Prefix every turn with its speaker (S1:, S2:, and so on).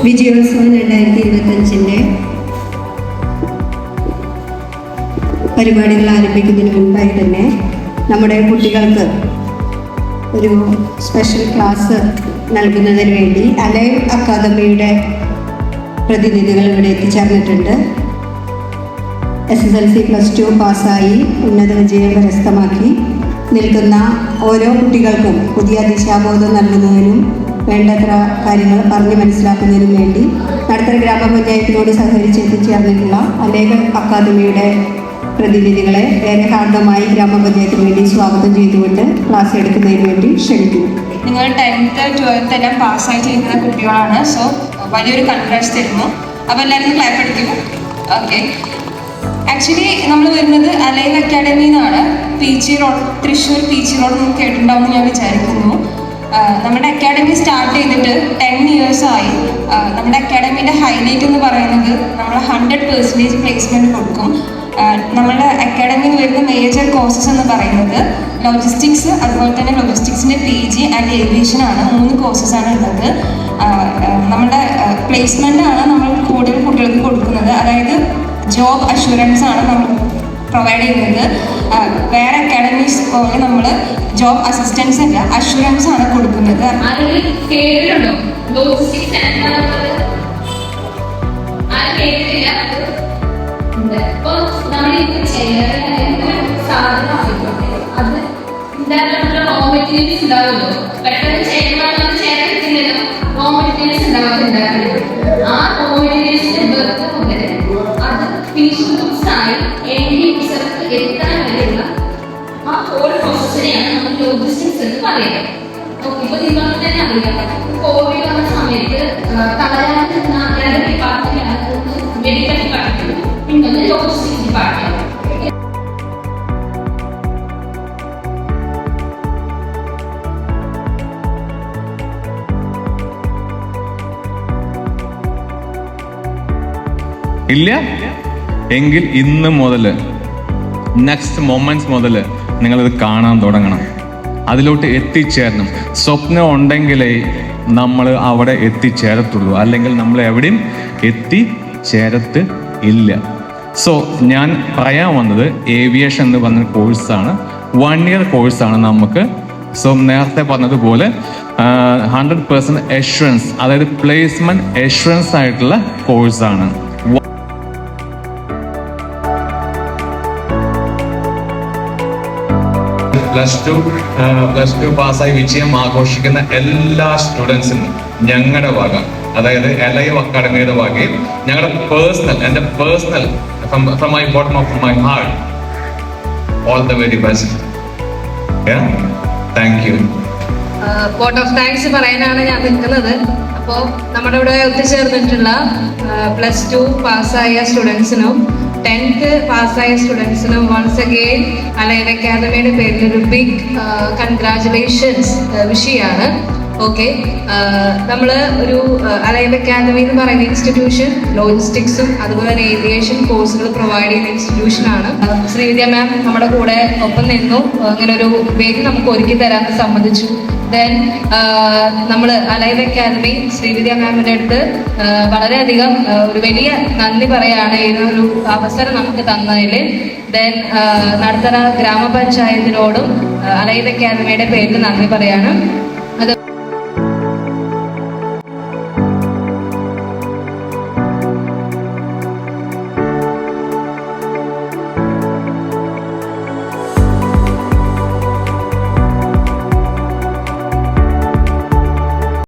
S1: വിജയോത്സവം 2025 പരിപാടികൾ ആരംഭിക്കുന്നതിന് മുൻപായി തന്നെ നമ്മുടെ കുട്ടികൾക്ക് ഒരു സ്പെഷ്യൽ ക്ലാസ് നൽകുന്നതിന് വേണ്ടി അലൈവ് അക്കാദമിയുടെ പ്രതിനിധികൾ ഇവിടെ എത്തിച്ചേർന്നിട്ടുണ്ട്. SSLC +2 പാസ്സായി ഉന്നത വിജയം കരസ്ഥമാക്കി നിൽക്കുന്ന ഓരോ കുട്ടികൾക്കും പുതിയ ദിശാബോധം നൽകുന്നതിനും വേണ്ടത്ര കാര്യങ്ങൾ പറഞ്ഞ് മനസ്സിലാക്കുന്നതിനും വേണ്ടി നടത്തറ ഗ്രാമപഞ്ചായത്തിനോട് സഹകരിച്ച് എത്തിച്ചേർന്നിട്ടുള്ള അലൈവ് അക്കാദമിയുടെ പ്രതിനിധികളെ ഏറെ ഹാർദമായി ഗ്രാമപഞ്ചായത്തിന് വേണ്ടി സ്വാഗതം ചെയ്തുകൊണ്ട് ക്ലാസ് എടുക്കുന്നതിന് വേണ്ടി ക്ഷണിക്കുന്നു.
S2: നിങ്ങൾ 10th 12th എല്ലാം പാസ്സായി ചെയ്യുന്ന കുട്ടികളാണ്. സോ വലിയൊരു കൺഗ്രാറ്റ്സ് തരുന്നു. അപ്പോൾ എല്ലാവരും ക്ലാപ്പ് അടിക്കും. ഓക്കെ, ആക്ച്വലി നമ്മൾ വരുന്നത് അലൈവ് അക്കാഡമിയിൽ നിന്നാണ്. PG road, Thrissur PG road നമുക്ക് കേട്ടിട്ടുണ്ടാവുമെന്ന് ഞാൻ വിചാരിക്കുന്നു. നമ്മുടെ അക്കാഡമി സ്റ്റാർട്ട് ചെയ്തിട്ട് 10 years ആയി. നമ്മുടെ അക്കാഡമിയുടെ ഹൈലൈറ്റ് എന്ന് പറയുന്നത് നമ്മൾ 100% പ്ലേസ്മെൻറ്റ് കൊടുക്കും. നമ്മളുടെ അക്കാഡമിയിൽ വരുന്ന മേജർ കോഴ്സസ് എന്ന് പറയുന്നത് ലോജിസ്റ്റിക്സ്, അതുപോലെ തന്നെ ലോജിസ്റ്റിക്സിൻ്റെ PG ആൻഡ് ഏവിയേഷൻ ആണ്. 3 കോഴ്സസാണ് ഉള്ളത്. നമ്മുടെ പ്ലേസ്മെൻ്റ് ആണ് നമ്മൾ കൂടുതൽ കുട്ടികൾക്ക് കൊടുക്കുന്നത്. അതായത് ജോബ് അഷുറൻസ് ആണ് നമ്മൾ പ്രൊവൈഡ് ചെയ്യുന്നത്. വേറെ അക്കാഡമീസ് പോലെ നമ്മൾ ജോബ് അസിസ്റ്റൻസ് അല്ല, അഷുറൻസ് ആണ് കൊടുക്കുന്നത്.
S3: ആ ഹോൾ പ്രോസസ്സിനെയാണ് നമ്മൾ ലോജിസ്റ്റിക്സ് എന്ന് പറയുന്നത്. ഓക്കെ, ഇപ്പോൾ നിങ്ങൾക്ക് തന്നെ അറിയാം, കോവിഡ് വന്ന സമയത്ത് തലയാറുന്ന 2 ഡിപ്പാർട്ട്മെന്റാണ്. മെഡിക്കൽ ഡിപ്പാർട്ട്മെന്റ്, പിന്നെ ലോജിസ്റ്റിക്സ് ഡിപ്പാർട്ട്മെന്റ്.
S4: ഇല്ല എങ്കിൽ ഇന്ന് മുതൽ നെക്സ്റ്റ് മൊമെന്റ്സ് മുതൽ നിങ്ങളിത് കാണാൻ തുടങ്ങണം, അതിലോട്ട് എത്തിച്ചേരണം. സ്വപ്നം ഉണ്ടെങ്കിലേ നമ്മൾ അവിടെ എത്തിച്ചേരത്തുള്ളൂ, അല്ലെങ്കിൽ നമ്മൾ എവിടെയും എത്തിച്ചേരത്ത് ഇല്ല. സോ ഞാൻ പറയാൻ വന്നത് ഏവിയേഷൻ എന്ന് പറഞ്ഞ കോഴ്സാണ്. 1 year കോഴ്സാണ് നമുക്ക്. സോ നേരത്തെ പറഞ്ഞതുപോലെ 100% അഷ്വറൻസ്, അതായത് പ്ലേസ്മെന്റ് അഷ്വറൻസ് ആയിട്ടുള്ള കോഴ്സാണ്. പ്ലസ് ടു പാസ്സായി വിജയം ആഘോഷിക്കുന്ന എല്ലാ സ്റ്റുഡൻസിനും ഞങ്ങളുടെ വക, അതായത് അലൈവ് അക്കാഡമിയുടെ വകയും ഞങ്ങളുടെ എൻ്റെ personal from my bottom of my heart all the very best. Thank you.
S5: Vote of thanks പറയാനാണ് ഞാൻ നിൽക്കുന്നത്. അപ്പോൾ നമ്മുടെ ഇവിടെ ഒത്തുചേർന്നിട്ടുള്ള +2 പാസ്സായ സ്റ്റുഡൻസിനും 10th പാസ്സായ സ്റ്റുഡൻസിനും വൺസ് അഗെയിൻ അലൈവ് അക്കാദമിയുടെ പേരിൽ ഒരു ബിഗ് കൺഗ്രാജുലേഷൻസ് വിഷയമാണ്. ഓക്കെ, നമ്മൾ ഒരു അലൈവ് അക്കാദമി എന്ന് പറയുന്ന ഇൻസ്റ്റിറ്റ്യൂഷൻ ലോജിസ്റ്റിക്സും അതുപോലെ തന്നെ ഏവിയേഷൻ കോഴ്സുകൾ പ്രൊവൈഡ് ചെയ്യുന്ന ഇൻസ്റ്റിറ്റ്യൂഷനാണ്. ശ്രീവിദ്യ മാം നമ്മുടെ കൂടെ ഒപ്പം നിന്നു, അങ്ങനെ ഒരു വേദി നമുക്ക് ഒരുക്കി തരാമെന്ന് സമ്മതിച്ചു. ദെൻ നമ്മൾ അലൈവ് അക്കാദമി ശ്രീവിദ്യ മാമിൻ്റെ അടുത്ത് വളരെയധികം ഒരു വലിയ നന്ദി പറയാണ് ഈ ഒരു അവസരം നമുക്ക് തന്നതിൽ. ദെൻ നടത്തറ ഗ്രാമപഞ്ചായത്തിനോടും അലൈവ് അക്കാദമിയുടെ പേരിൽ നന്ദി പറയാണ്. അത്